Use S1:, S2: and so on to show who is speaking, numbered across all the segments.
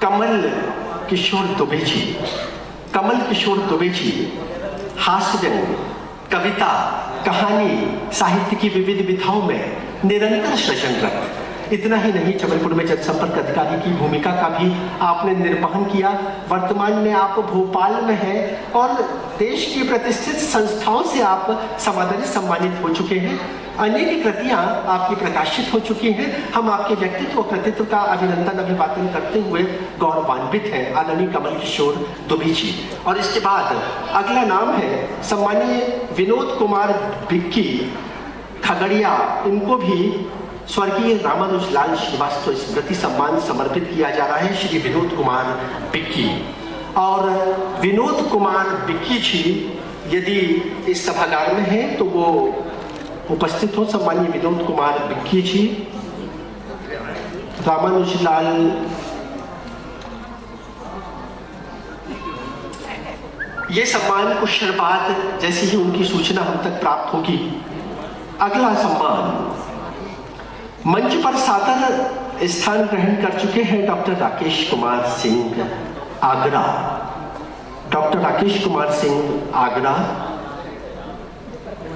S1: कमल किशोर दुबे जी, कमल किशोर दुबे जी हास्य व्यंग, कविता, कहानी, साहित्य की विविध विधाओं में निरंतर सृजनरत। इतना ही नहीं, जबलपुर में जनसंपर्क अधिकारी की भूमिका का भी आपने निर्वहन किया। वर्तमान में आप भोपाल में हैं और देश की प्रतिष्ठित संस्थाओं से आप समादरित सम्मानित हो चुके हैं। अनेक कृतियां आपकी प्रकाशित हो चुकी हैं। हम आपके व्यक्तित्व और कृतित्व का अभिनंदन अभिवादन करते हुए गौरवान्वित हैं, आदरणीय कमल किशोर दुबे जी। और इसके बाद अगला नाम है सम्मानीय विनोद कुमार बिक्की खगड़िया। इनको भी स्वर्गीय रामानुजलाल श्रीवास्तव स्मृति सम्मान समर्पित किया जा रहा है, श्री विनोद कुमार बिक्की। और विनोद कुमार बिक्की जी यदि इस सभागार में हैं तो वो उपस्थित हो। सम्मानीय विनोद कुमार बिक्की जी, रामानुजलाल ये सम्मान कुछ क्षण बाद जैसे ही उनकी सूचना हम तक प्राप्त होगी। अगला सम्मान मंच पर सादर स्थान ग्रहण कर चुके हैं डॉक्टर राकेश कुमार सिंह आगरा। डॉक्टर राकेश कुमार सिंह आगरा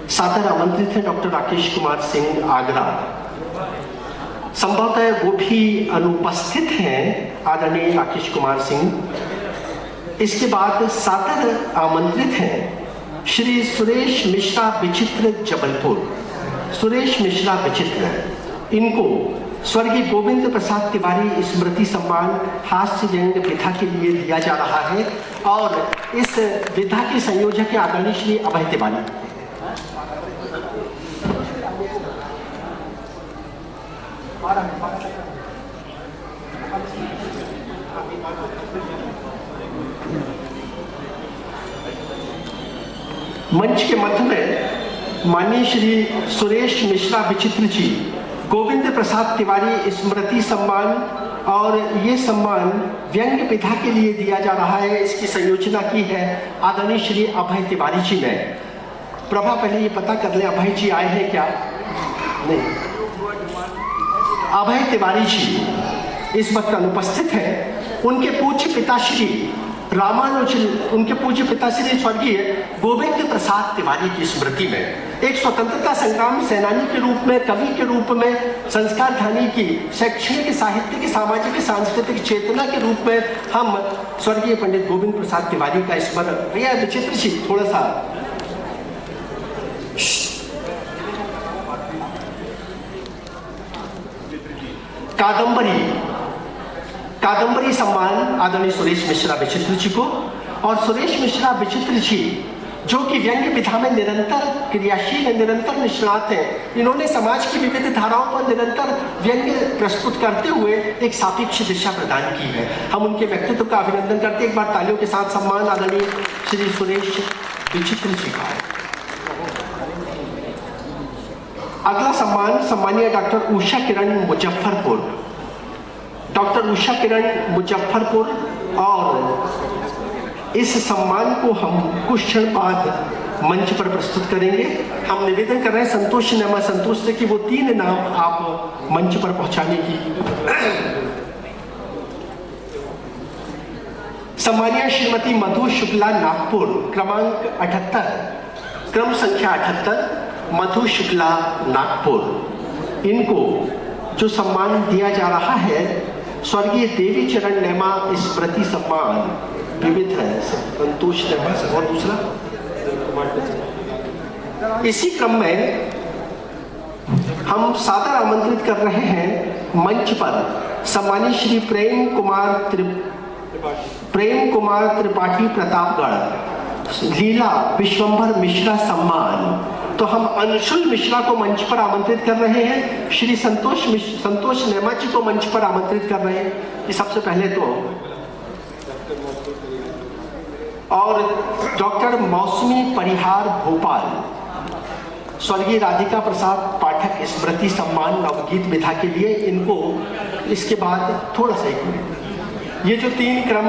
S1: सादर आमंत्रित हैं। डॉक्टर राकेश कुमार सिंह आगरा संभवतः वो भी अनुपस्थित हैं, आदरणीय राकेश कुमार सिंह। इसके बाद सादर आमंत्रित हैं श्री सुरेश मिश्रा विचित्र जबलपुर। सुरेश मिश्रा विचित्र, इनको स्वर्गीय गोविंद प्रसाद तिवारी स्मृति सम्मान हास्य व्यंग विधा के लिए दिया जा रहा है और इस विधा के संयोजक हैं आदरणीय श्री अभय तिवारी। मंच के मध्य में माननीय श्री सुरेश मिश्रा विचित्र जी गोविंद प्रसाद तिवारी स्मृति सम्मान, और ये सम्मान व्यंग विधा के लिए दिया जा रहा है। इसकी संयोजना की है आदरणीय श्री अभय तिवारी जी ने। प्रभा पहले ये पता कर ले अभय जी आए हैं क्या? नहीं, अभय तिवारी जी इस वक्त अनुपस्थित हैं। उनके पूज्य पिताश्री उनके पूज्य पिताश्री स्वर्गीय गोविंद प्रसाद तिवारी की स्मृति में एक स्वतंत्रता संग्राम सेनानी के रूप में, कवि के रूप में, संस्कार ध्यानी की शैक्षणिक, साहित्यिक, सामाजिक, सांस्कृतिक चेतना के रूप में हम स्वर्गीय पंडित गोविंद प्रसाद तिवारी का स्मरण। भैया विचित्र जी थोड़ा सा कादंबरी सम्मान आदरणीय सुरेश मिश्रा विचित्र जी को। और सुरेश मिश्रा विचित्र जी जो कि व्यंग्य विधा में निरंतर क्रियाशील है, निरंतर निष्णात हैं। इन्होंने समाज की विविध धाराओं पर निरंतर व्यंग्य प्रस्तुत करते हुए एक सापेक्ष दिशा प्रदान की है। हम उनके व्यक्तित्व का अभिनंदन करते हैं। एक बार तालियों के साथ सम्मान आदरणीय श्री सुरेश विचित्र जी का है। अगला सम्मान सम्मानीय डॉक्टर उषा किरण मुजफ्फरपुर। डॉक्टर उषा किरण मुजफ्फरपुर, और इस सम्मान को हम कुछ क्षण बाद मंच पर प्रस्तुत करेंगे। हम निवेदन कर रहे हैं संतोष नेमा संतोष से कि वो 3 नाम आप मंच पर पहुंचाने की। सम्मानीय श्रीमती मधु शुक्ला नागपुर, क्रमांक 78, क्रम संख्या 78, मधु शुक्ला नागपुर। इनको जो सम्मान दिया जा रहा है स्वर्गीय देवी चरण नेमा स्मृति सम्मान विविध है, संतोष नेमा और दूसरा। इसी क्रम में हम सादर आमंत्रित कर रहे हैं मंच पर सम्मानित श्री प्रेम कुमार त्रिपाठी प्रतापगढ़ लीला विश्वंभर मिश्रा सम्मान। तो हम अंशुल मिश्रा को मंच पर आमंत्रित कर रहे हैं, श्री संतोष नेमा जी को मंच पर आमंत्रित कर रहे हैं कि सबसे पहले तो, और डॉक्टर मौसमी परिहार भोपाल स्वर्गीय राधिका प्रसाद पाठक स्मृति सम्मान नवगीत विधा के लिए। इनको इसके बाद थोड़ा सा एक मिनट, ये जो 3 क्रम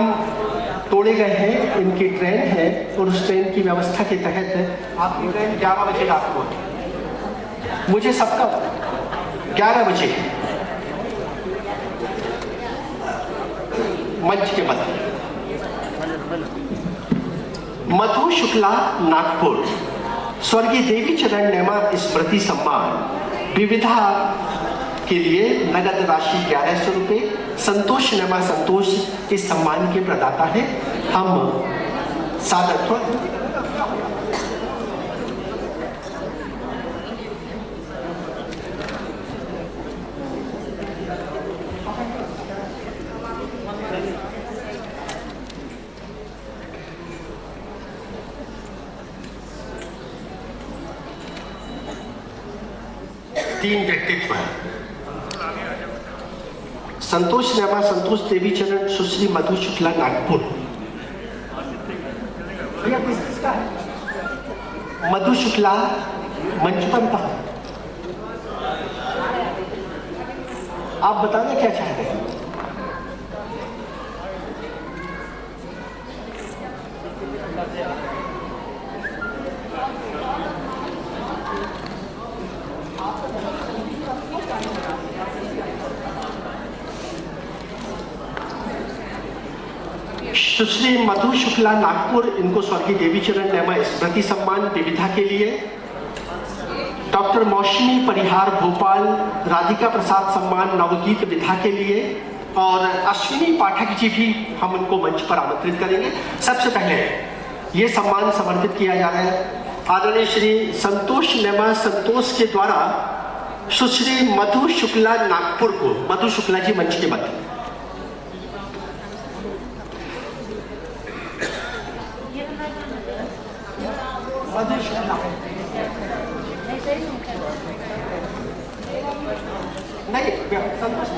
S1: तोड़े गए हैं इनकी ट्रेन है और उस ट्रेन की व्यवस्था के तहत आपकी ट्रेन 11 बजे रात को है। मुझे सबका 11 बजे मंच के मध्य मधु शुक्ला नागपुर स्वर्गीय देवी चरण नेमा स्मृति सम्मान विविधा के लिए नगद राशि 1100 रुपये। संतोष नेमा संतोष इस सम्मान के प्रदाता है। हम सादर तीन व्यक्तित्व हैं। संतोष नेमा संतोष देवी चरण सुश्री मधु शुक्ला नागपुर। मधु शुक्ला मंच पर था। आप बताना क्या चाहते हैं? सुश्री मधु शुक्ला नागपुर, इनको स्वर्गीय देवी चरण नेमा स्मृति सम्मान विविधा के लिए। डॉक्टर मौसमी परिहार भोपाल राधिका प्रसाद सम्मान नवगीत विधा के लिए। और अश्विनी पाठक जी भी हम उनको मंच पर आमंत्रित करेंगे। सबसे पहले ये सम्मान समर्पित किया जा रहा है आदरणीय श्री संतोष नेमा संतोष के द्वारा सुश्री मधु शुक्ला नागपुर को। मधु शुक्ला जी मंच के मध्य। नहीं संतोष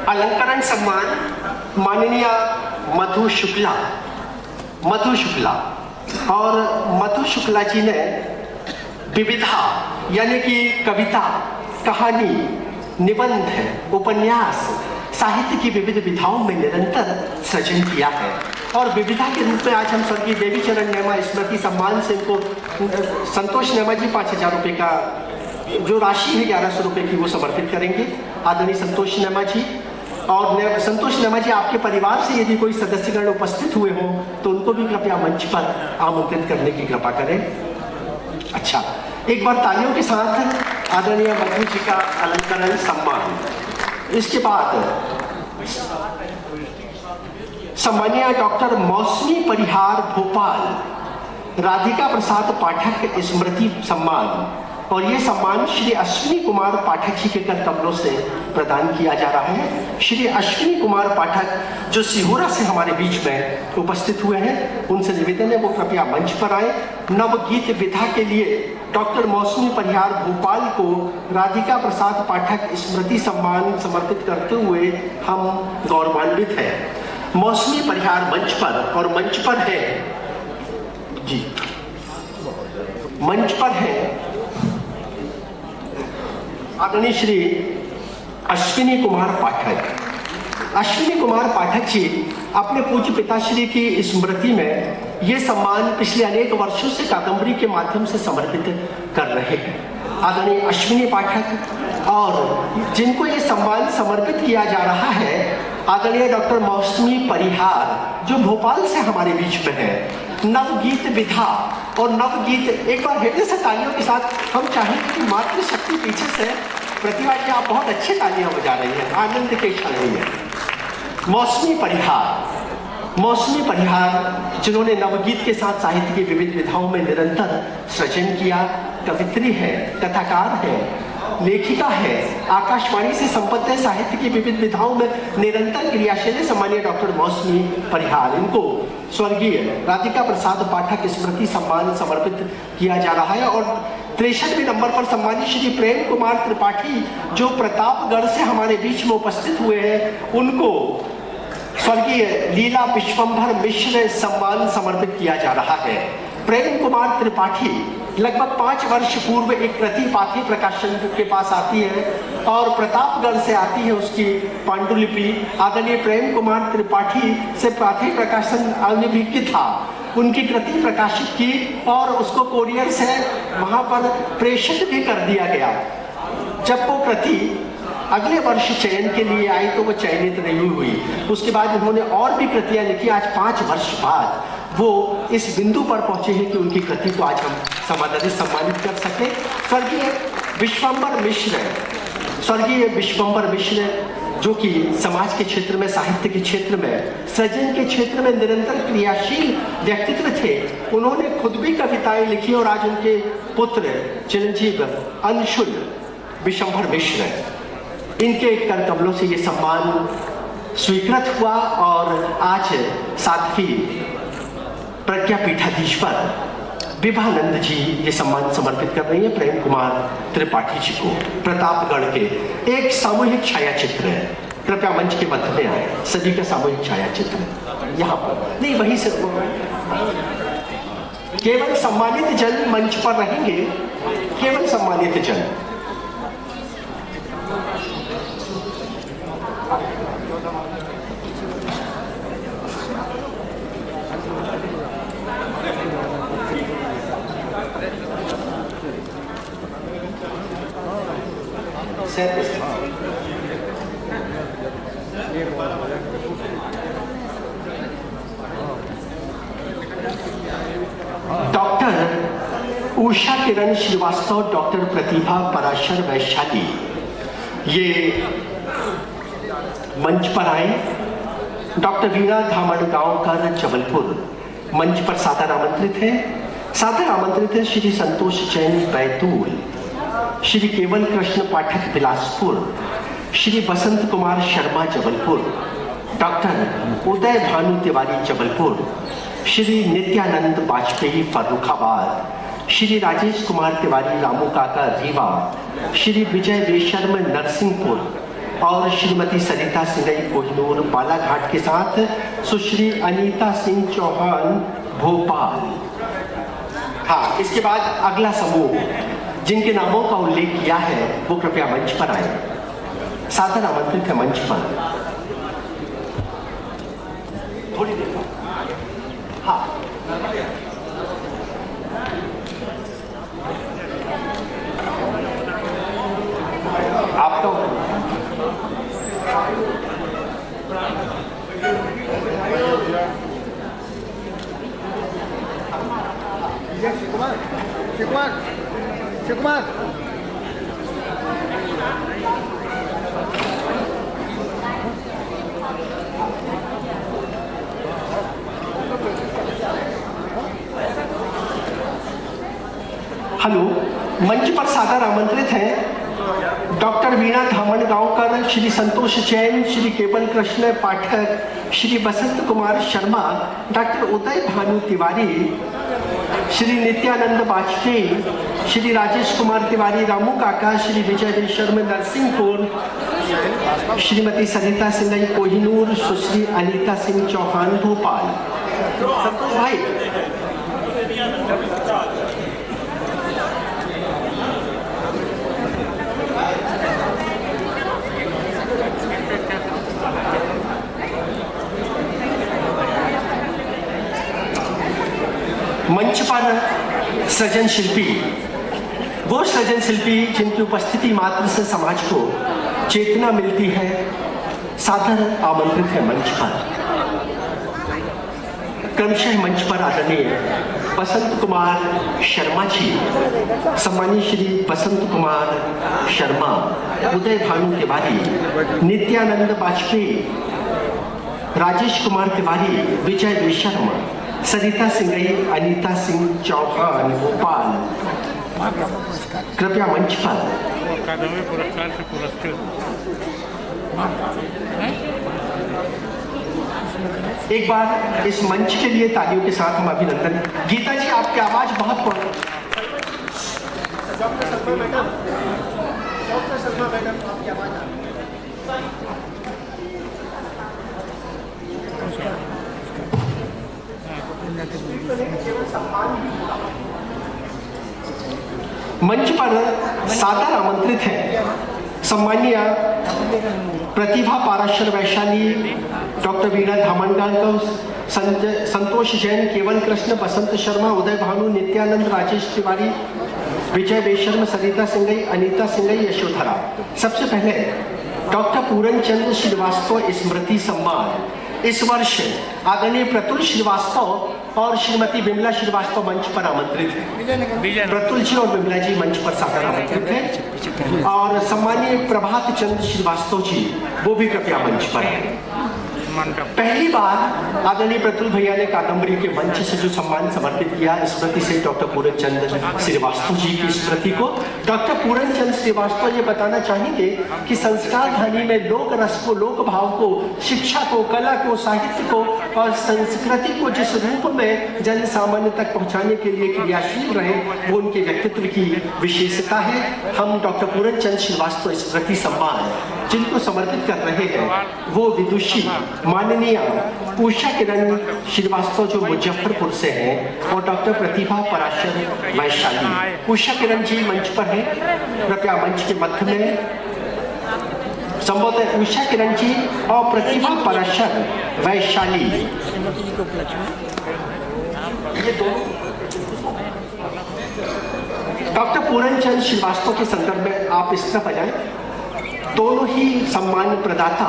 S1: अलंकरण सम्मान माननीय मधु शुक्ला। और मधु शुक्ला जी ने विविधा यानी कि कविता, कहानी, निबंध, उपन्यास, साहित्य की विविध विधाओं में निरंतर सृजन किया है। और विविधा के रूप में आज हम स्वर्गीय देवी चरण नेमा स्मृति सम्मान से इनको संतोष नेमा जी 5000 रुपये का जो राशि है 1100 रुपये की वो समर्पित करेंगे आदरणीय संतोष नेमा जी। और संतोष नेमा जी आपके परिवार से यदि कोई सदस्यगण उपस्थित हुए हों तो उनको भी कृपया मंच पर आमंत्रित करने की कृपा करें। अच्छा, एक बार तालियों के साथ आदरणीय मधु जी का अलंकरण सम्मान। इसके बाद सम्मानीय डॉक्टर मौसमी परिहार भोपाल राधिका प्रसाद पाठक स्मृति सम्मान। और ये सम्मान श्री अश्विनी कुमार पाठक जी के कर कमलों से प्रदान किया जा रहा है। श्री अश्विनी कुमार पाठक जो सिहोरा से हमारे बीच में उपस्थित हुए हैं, उनसे निवेदन है वो कृपया मंच पर आए। नवगीत विधा के लिए डॉक्टर मौसमी परिहार भोपाल को राधिका प्रसाद पाठक स्मृति सम्मान समर्पित करते हुए हम गौरवान्वित हैं। मौसमी परिहार मंच पर, और मंच पर है जी, मंच पर है आदरणीय श्री अश्विनी कुमार पाठक। अश्विनी कुमार पाठक जी अपने पूज्य पिताश्री की स्मृति में ये सम्मान पिछले अनेक वर्षों से कादम्बरी के माध्यम से समर्पित कर रहे हैं। आदरणीय अश्विनी पाठक और जिनको ये सम्मान समर्पित किया जा रहा है आदरणीय डॉक्टर मौसमी परिहार जो भोपाल से हमारे बीच में है। नवगीत विधा और नवगीत, एक बार हृदय से तालियों के साथ हम चाहेंगे कि मातृशक्ति पीछे से प्रतिभा जी आप बहुत अच्छे तालियां बजा रही हैं, आनंद के क्षण हुई है। मौसमी परिहार जिन्होंने नवगीत के साथ साहित्य की विविध विधाओं में निरंतर सृजन किया, कवित्री है, कथाकार है, लेखिका है, आकाशवाणी से संबद्ध साहित्य की विविध विधाओं में निरंतर क्रियाशील सम्मानीय डॉक्टर मौसमी परिहार, इनको स्वर्गीय राधिका प्रसाद पाठक स्मृति सम्मान समर्पित किया जा रहा है। और 63वें नंबर पर सम्मानित श्री प्रेम कुमार त्रिपाठी जो प्रतापगढ़ से हमारे बीच में उपस्थित हुए हैं, उनको स्वर्गीय लीला विश्वंभर मिश्र सम्मान समर्पित किया जा रहा है। प्रेम कुमार त्रिपाठी लगभग 5 वर्ष पूर्व एक कृति पाथी प्रकाशन के पास आती है और प्रतापगढ़ से आती है उसकी पांडुलिपि। आदरणीय प्रेम कुमार त्रिपाठी से पाथी प्रकाशन अभिलिखित था, उनकी कृति प्रकाशित की और उसको कोरियर से वहाँ पर प्रेषित भी कर दिया गया। जब वो कृति अगले वर्ष चयन के लिए आई तो वो चयनित नहीं हुई। उसके बाद उन्होंने और भी कृतियाँ लिखी। आज 5 वर्ष बाद वो इस बिंदु पर पहुंचे हैं कि उनकी कृति को आज हम सम्मानित कर सके। स्वर्गीय विश्वंबर मिश्र जो कि समाज के क्षेत्र में, साहित्य के क्षेत्र में, सृजन के क्षेत्र में निरंतर क्रियाशील व्यक्तित्व थे। उन्होंने खुद भी कविताएं लिखी और आज उनके पुत्र चिरंजीव अंशुल विश्वंभर मिश्र, इनके कर कमलों से ये सम्मान स्वीकृत हुआ और आज 7वीं प्रज्ञा पीठाधीश्वर विभानंद जी ये सम्मान समर्पित कर रही है प्रेम कुमार त्रिपाठी जी को। प्रतापगढ़ के एक सामूहिक छायाचित्र है, कृपया मंच के मध्य में आए। सभी का सामूहिक छायाचित्र यहाँ पर नहीं, वहीं से केवल सम्मानित जन मंच पर रहेंगे, केवल सम्मानित जन। डॉक्टर उषा किरण श्रीवास्तव, डॉक्टर प्रतिभा पराशर वैशाली ये मंच पर आए। डॉक्टर वीणा धामणगांवकर जबलपुर मंच पर सादर आमंत्रित है। सादर आमंत्रित है श्री संतोष जैन बैतूल, श्री केवल कृष्ण पाठक बिलासपुर, श्री बसंत कुमार शर्मा जबलपुर, डॉक्टर उदय भानु तिवारी जबलपुर, श्री नित्यानंद वाजपेयी फर्रुखाबाद, श्री राजेश कुमार तिवारी रामू काका रीवा, श्री विजय बेशर्म नरसिंहपुर और श्रीमती सरिता सिंगई कोहिनूर बालाघाट के साथ सुश्री अनीता सिंह चौहान भोपाल। हाँ, इसके बाद अगला समूह जिनके नामों का उल्लेख किया है वो कृपया मंच पर आए। सादर आमंत्रित है मंच पर। थोड़ी देर हाँ, आप तो शिव कुमार हेलो, मंच पर सादर आमंत्रित हैं डॉक्टर वीणा धामणगांवकर, श्री संतोष जैन, श्री केवल कृष्ण पाठक, श्री बसंत कुमार शर्मा, डॉक्टर उदय भानु तिवारी, श्री नित्यानंद वाजपेयी, श्री राजेश कुमार तिवारी रामू काका, श्री विजय बेशर्म नरसिंहपुर, श्रीमती सरिता सिंगई कोहिनूर, सुश्री अनीता सिंह चौहान भोपाल। संतोष भाई, मंच पर सृजन शिल्पी, वो सृजन शिल्पी जिनकी उपस्थिति मात्र से समाज को चेतना मिलती है, सादर आमंत्रित है मंच पर। क्रमशः मंच पर आदरणीय बसंत कुमार शर्मा जी, सम्मानीय श्री बसंत कुमार शर्मा, उदय भानु तिवारी, नित्यानंद वाजपेयी, राजेश कुमार तिवारी, विजय बेशर्म, सरिता सिंगई, अनीता सिंह चौहान भोपाल, कृपया मंच पर। पुरस्कार से पुरस्कृत। एक बार इस मंच के लिए तालियों के साथ हम अभिनंदन। गीता जी, आपकी आवाज बहुत डॉक्टर शर्मा मैडम आपकी आवाज केवल सम्मान भी मंच पर सादर आमंत्रित हैं सम्मानीय प्रतिभा पाराशर वैशाली, डॉक्टर वीणा धामणगांवकर, संतोष जैन, केवल कृष्ण, बसंत शर्मा, उदय भानु, नित्यानंद, राजेश तिवारी, विजय बेशर्म, सरिता सिंगई, अनीता सिंगई, यशोधरा। सबसे पहले डॉक्टर पूरन चंद्र श्रीवास्तव स्मृति सम्मान इस वर्ष आदरणीय प्रतुल श्रीवास्तव और श्रीमती विमला श्रीवास्तव मंच पर आमंत्रित हैं। प्रतुल जी और विमला जी मंच पर सादर आमंत्रित हैं और सम्मानीय प्रभात चंद्र श्रीवास्तव जी वो भी कृपया मंच पर हैं। पहली बार आदरणीय प्रतुल भैया ने कादम्बरी के मंच से जो सम्मान समर्पित किया स्मृति से डॉक्टर पूरन चंद्र श्रीवास्तव जी की स्मृति को। डॉक्टर पूरन चंद्र श्रीवास्तव ये बताना चाहेंगे कि संस्कार ध्वनि में लोक रस को, लोक भाव को, शिक्षा को, कला को, साहित्य को और संस्कृति को जिस रूप में जन सामान्य तक पहुंचाने के लिए क्रियाशील रहे वो उनके व्यक्तित्व की विशेषता है। हम डॉक्टर पूरन चंद्र श्रीवास्तव स्मृति सम्मान जिनको समर्पित कर रहे हैं वो विदुषी माननीय उषा किरण श्रीवास्तव जो मुजफ्फरपुर से हैं और डॉक्टर प्रतिभा पराशर वैशाली। उषा किरण जी मंच पर हैं, कृपया मंच के मध्य में संबोधित उषा किरण जी और प्रतिभा पराशर वैशाली। ये दोनों डॉक्टर पूरन चंद्र श्रीवास्तव के संदर्भ में आप इस तरह बजाएं। दोनों ही सम्मान प्रदाता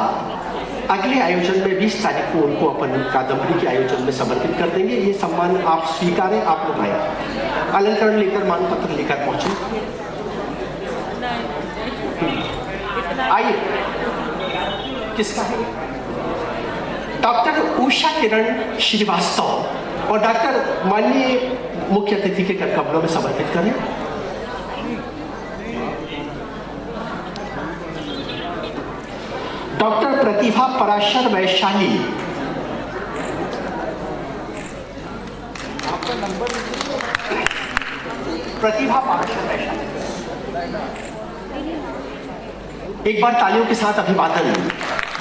S1: अगले आयोजन में 20 तारीख को उनको अपन कादम्बरी के आयोजन में समर्पित कर देंगे। ये सम्मान आप स्वीकारें, आप लोग आए, अलंकरण लेकर, मानपत्र लेकर पहुंचे। आइए, किसका है? डॉक्टर उषा किरण श्रीवास्तव और डॉक्टर माननीय मुख्य अतिथि के कमलों में समर्पित करें। डॉक्टर प्रतिभा पराशर वैशाली, आपका नंबर, प्रतिभा पराशर वैशाली, एक बार तालियों के साथ अभिवादन।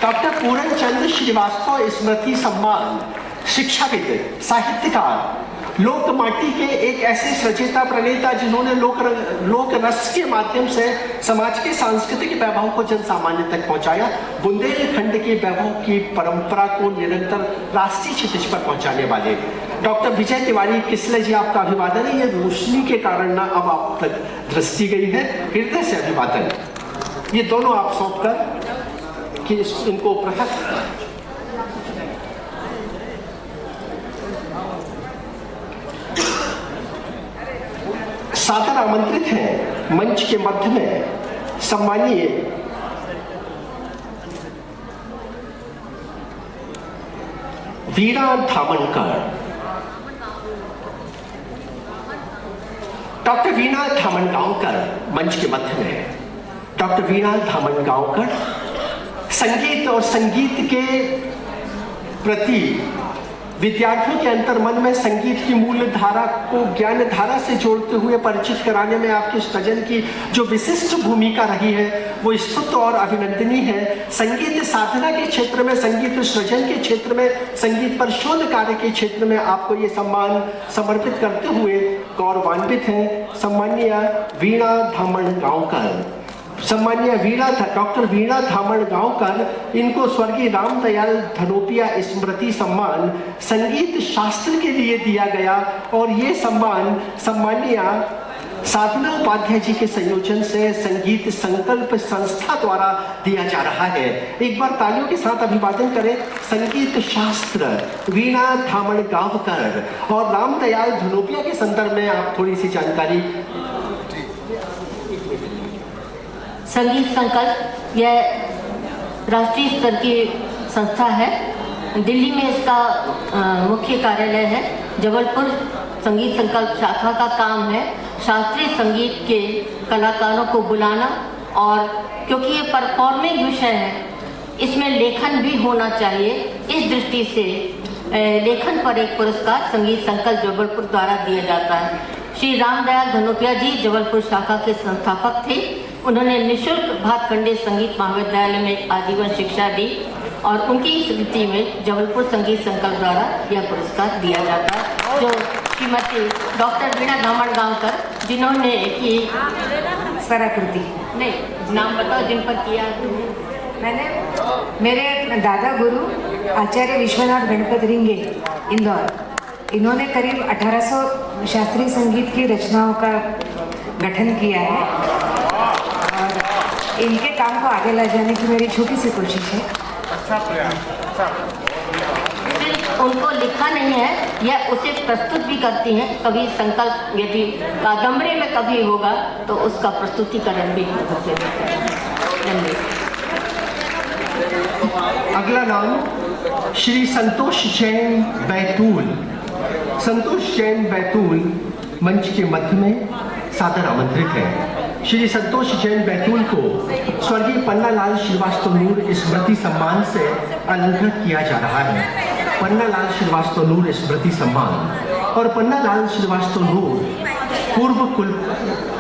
S1: डॉक्टर पूरन चंद्र श्रीवास्तव स्मृति सम्मान शिक्षाविद, साहित्यकार, लोक माटी के एक ऐसे सचेता प्रणेता जिन्होंने लोक रस के माध्यम से समाज के सांस्कृतिक वैभव को जन सामान्य तक पहुंचाया, बुंदेलखंड के वैभव की परंपरा को निरंतर राष्ट्रीय क्षितिज पर पहुंचाने वाले डॉक्टर विजय तिवारी किसले जी, आपका अभिवादन है। ये रोशनी के कारण ना अब आप तक दृष्टि गई है, हृदय से अभिवादन। ये दोनों आप सौंप कर कि इनको पृथक सादर आमंत्रित हैं मंच के मध्य में सम्मानीय वीणा धामणकर। डॉक्टर वीणा धामणगांवकर मंच के मध्य में। डॉक्टर वीणा धामणगांवकर संगीत और संगीत के प्रति विद्यार्थियों के अंतर्मन में संगीत की मूल धारा को ज्ञान धारा से जोड़ते हुए परिचित कराने में आपके सृजन की जो विशिष्ट भूमिका रही है वो स्तुत्य और अभिनंदनीय है। संगीत साधना के क्षेत्र में, संगीत सृजन के क्षेत्र में, संगीत पर शोध कार्य के क्षेत्र में आपको ये सम्मान समर्पित करते हुए गौरवान्वित हैं सम्मानीय वीणा धामणगांवकर। सम्मानीय डॉक्टर वीणा धामणगांवकर, इनको स्वर्गीय रामदयाल धनोपिया स्मृति सम्मान संगीत शास्त्र के लिए दिया गया और ये सम्मान सम्मानीय साधना उपाध्याय जी के संयोजन से संगीत संकल्प संस्था द्वारा दिया जा रहा है। एक बार तालियों के साथ अभिवादन करें संगीत शास्त्र वीणा धामणगांवकर और रामदयाल धनोपिया के संदर्भ में आप थोड़ी सी जानकारी।
S2: संगीत संकल्प यह राष्ट्रीय स्तर की संस्था है। दिल्ली में इसका मुख्य कार्यालय है। जबलपुर संगीत संकल्प शाखा का काम है शास्त्रीय संगीत के कलाकारों को बुलाना, और क्योंकि ये परफॉर्मिंग विषय है इसमें लेखन भी होना चाहिए, इस दृष्टि से लेखन पर एक पुरस्कार संगीत संकल्प जबलपुर द्वारा दिया जाता है। श्री रामदयाल धनोपिया जी जबलपुर शाखा के संस्थापक थे। उन्होंने निःशुल्क भातखंडे संगीत महाविद्यालय में आजीवन शिक्षा दी और उनकी स्मृति में जबलपुर संगीत संकल्प द्वारा यह पुरस्कार दिया जाता है, जो श्रीमती डॉक्टर वीणा धामणगांवकर, जिन्होंने ये
S3: स्वराकृति
S2: नहीं नाम बताओ जिन पर किया तुमने।
S3: मैंने मेरे दादा गुरु आचार्य विश्वनाथ गणपत रिंगे इंदौर, इन्होंने करीब 1800 शास्त्रीय संगीत की रचनाओं का गठन किया है और इनके काम को आगे ले जाने की मेरी छोटी सी कोशिश है।
S2: सिर्फ उनको लिखा नहीं है, यह उसे प्रस्तुत भी करती हैं। कभी संकल्प यदि कादम्बरी में कभी होगा तो उसका प्रस्तुतिकरण भी होते हैं।
S1: अगला नाम श्री संतोष जैन बैतूल। संतोष जैन बैतूल मंच के मध्य में सादर आमंत्रित है। श्री संतोष जैन बैतूल को स्वर्गीय पन्नालाल श्रीवास्तव नूर स्मृति सम्मान से अलंकृत किया जा रहा है। पन्नालाल श्रीवास्तव नूर स्मृति सम्मान और पन्नालाल श्रीवास्तव नूर पूर्व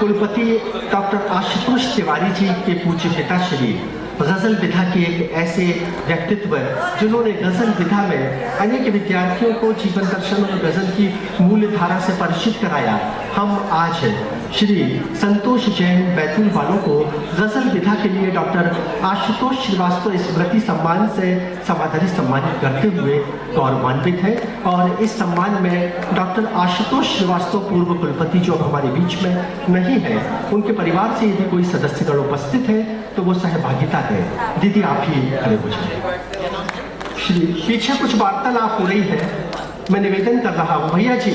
S1: कुलपति डॉक्टर आशुतोष तिवारी जी के पूज्य पिता श्री गजल विधा के एक ऐसे व्यक्तित्व जिन्होंने गजल विधा में अनेक विद्यार्थियों को जीवन दर्शन और गजल की मूल धारा से परिचित कराया। हम आज श्री संतोष जैन बैतूल वालों को गजल विधा के लिए डॉक्टर आशुतोष श्रीवास्तव स्मृति सम्मान से समाधानी सम्मानित करते हुए गौरवान्वित है। और इस सम्मान में डॉक्टर आशुतोष श्रीवास्तव पूर्व कुलपति जो हमारे बीच में नहीं है, उनके परिवार से यदि कोई सदस्यगण उपस्थित है तो वो सहभागिता है। दीदी आप ही खड़े हो जाए। श्री पीछे कुछ वार्तालाप हो रही है, मैं निवेदन कर रहा हूँ भैया जी,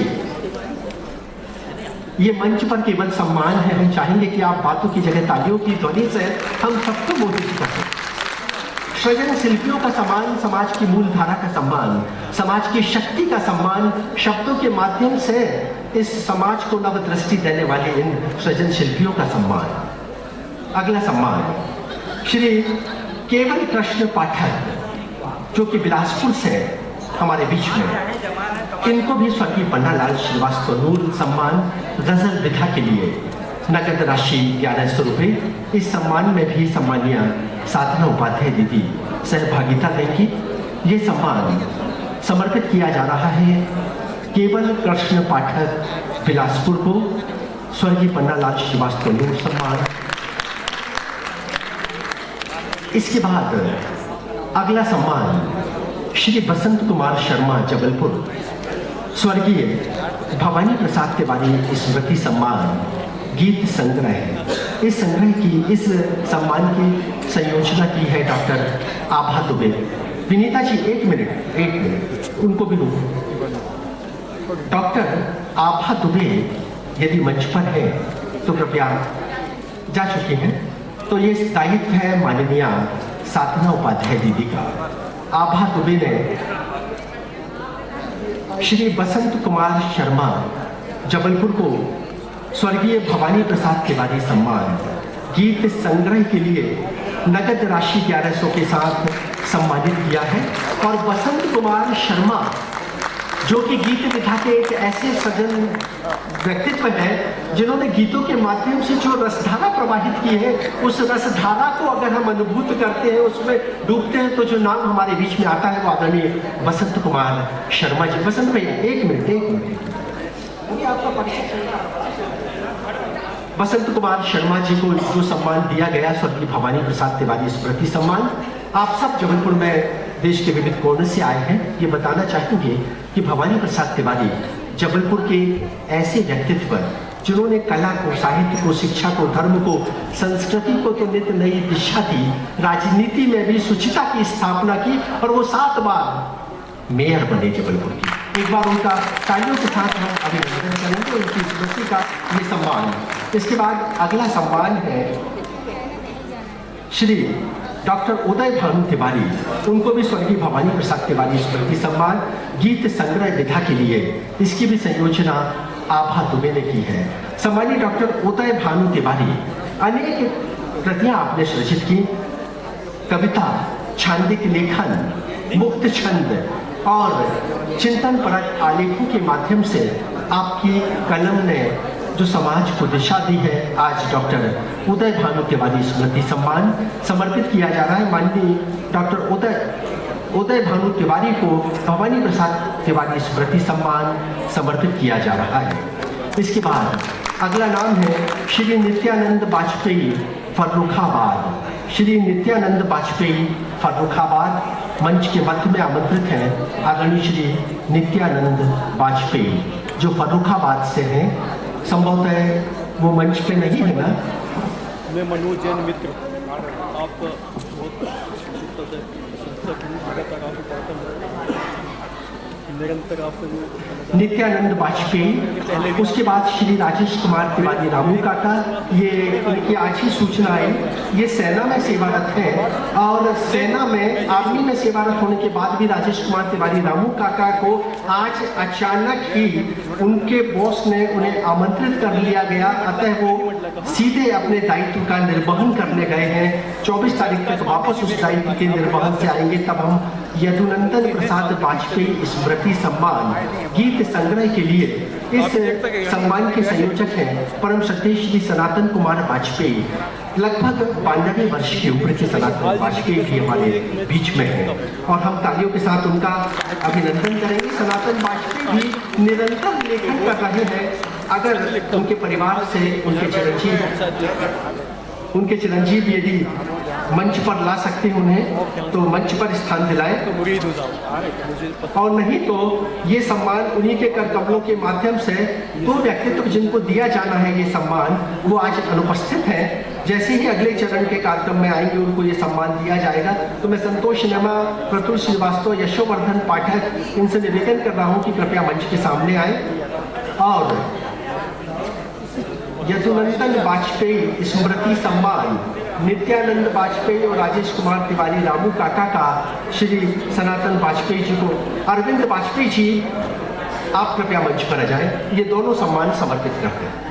S1: ये मंच पर केवल सम्मान है। हम चाहेंगे कि आप बातों की जगह तालियों की ध्वनि से हम सबको मोहित करें। सृजन शिल्पियों का सम्मान, समाज की मूल धारा का सम्मान, समाज की शक्ति का सम्मान, शब्दों के माध्यम से इस समाज को नव दृष्टि देने वाले इन सृजन शिल्पियों का सम्मान। अगला सम्मान श्री केवल कृष्ण पाठक जो कि बिलासपुर से हमारे बीच में, इनको भी स्वर्गीय पन्नालाल श्रीवास्तव नूर सम्मान गजल विधा के लिए नगद राशि 1100 रुपये। इस सम्मान में भी सम्मानीय साधना उपाध्याय दीदी सहभागिता देंगी। ये सम्मान समर्पित किया जा रहा है केवल कृष्ण पाठक बिलासपुर को, स्वर्गीय पन्नालाल श्रीवास्तव नूर सम्मान। इसके बाद अगला सम्मान श्री बसंत कुमार शर्मा जबलपुर, स्वर्गीय भवानी प्रसाद तिवारी स्मृति सम्मान गीत संग्रह। इस संग्रह की, इस सम्मान की संयोजना की है डॉक्टर आभा दुबे। विनीता जी एक मिनट उनको भी लूँ। डॉक्टर आभा दुबे यदि मंच पर है तो कृपया, जा चुकी हैं, तो ये दायित्व है माननीय साधना उपाध्याय दीदी का। आभा दुबे ने श्री बसंत कुमार शर्मा जबलपुर को स्वर्गीय भवानी प्रसाद तिवारी सम्मान गीत संग्रह के लिए नगद राशि 1100 के साथ सम्मानित किया है। और बसंत कुमार शर्मा जो कि गीत विधा के एक ऐसे सजन व्यक्तित्व है जिन्होंने गीतों के माध्यम से जो रसधारा प्रवाहित की है, उस रसधारा को अगर हम अनुभूत करते हैं, उसमें डूबते हैं, तो जो नाम हमारे बीच में आता है वो आदरणीय बसंत कुमार शर्मा जी। बसंत भैया एक मिनट आपका परिचय। बसंत कुमार शर्मा जी को जो सम्मान दिया गया स्वर्गीय भवानी प्रसाद तिवारी स्मृति सम्मान, आप सब जबलपुर में देश के विविध कोने से आए हैं। ये बताना चाहेंगे कि भवानी प्रसाद तिवारी जबलपुर के ऐसे व्यक्तित्व जिन्होंने कला को, साहित्य को, शिक्षा को, धर्म को, संस्कृति को तो नित्य नई दिशा दी, राजनीति में भी शुचिता की स्थापना की और वो 7 बार मेयर बने जबलपुर की। एक बार उनका तालियों के साथ हम अभिनंदन करेंगे उनकी स्मृति का ये सम्मान। इसके बाद अगला सम्मान है श्री डॉक्टर उदय भानु तिवारी, उनको भी स्वर्गीय भवानी प्रसाद तिवारी स्मृति सम्मान गीत संग्रह विधा के लिए, इसकी भी संयोजना आभा दुबे ने की है। सम्मानित डॉक्टर उदय भानु तिवारी अनेक कृतियां आपने सृजित की, कविता, छांदिक लेखन, मुक्त छंद और चिंतन परक आलेखों के माध्यम से आपकी कलम ने जो समाज को दिशा दी है। आज डॉक्टर उदय भानु तिवारी स्मृति सम्मान समर्पित किया जा रहा है। माननीय डॉक्टर उदय उदय भानु तिवारी को भवानी प्रसाद तिवारी स्मृति सम्मान समर्पित किया जा रहा है। इसके बाद अगला नाम है श्री नित्यानंद वाजपेयी फर्रुखाबाद। श्री नित्यानंद वाजपेयी फर्रुखाबाद मंच के मध्य में आमंत्रित हैं आदरणीय श्री नित्यानंद वाजपेयी जो फर्रुखाबाद से हैं। संभवतः वो मंच पे नहीं है ना?
S4: मैं मनोज जैन मित्र, आप बहुत निरंतर आप
S1: नित्यानंद वाजपेयी, उसके बाद श्री राजेश कुमार तिवारी रामू काका, ये इनकी आज ही सूचना आई। ये सेना में सेवारत हैं और सेना में आर्मी में सेवारत होने के बाद भी राजेश कुमार तिवारी रामू काका को आज अचानक ही उनके बॉस ने उन्हें आमंत्रित कर लिया गया, अतः वो सीधे अपने दायित्व का निर्वहन करने गए हैं। 24 तारीख तक वापस उस दायित्व के निर्वहन से आएंगे, तब हम यदुनंदन प्रसाद वाजपेयी स्मृति सम्मान गीत संग्रह के लिए इस सम्मान के संयोजक हैं परम श्रद्धेय श्री सनातन कुमार वाजपेयी। लगभग 92 वर्ष की उम्र के सनातन वाजपेयी भी हमारे बीच में हैं और हम तालियों के साथ उनका अभिनंदन करेंगे। सनातन वाजपेयी भी निरंतर लेखन कर रहे हैं। अगर उनके परिवार से उनके चिरंजीव यदि मंच पर ला सकते हैं उन्हें, तो मंच पर स्थान दिलाएं, और नहीं तो ये सम्मान उन्हीं के कर कमलों के माध्यम से दो व्यक्तित्व जिनको दिया जाना है ये सम्मान, वो आज अनुपस्थित हैं। जैसे ही अगले चरण के कार्यक्रम में आएंगे उनको ये सम्मान दिया जाएगा। तो मैं संतोष नेमा, प्रतुल श्रीवास्तव, यशोवर्धन पाठक इनसे निवेदन कर रहा हूँ कि कृपया मंच के सामने आए और यदुनंदन वाजपेयी स्मृति सम्मान नित्यानंद वाजपेयी और राजेश कुमार तिवारी रामू काका का श्री सनातन वाजपेयी जी को, अरविंद वाजपेयी जी आप कृपया मंच पर आ जाएं। ये दोनों सम्मान समर्पित करते हैं।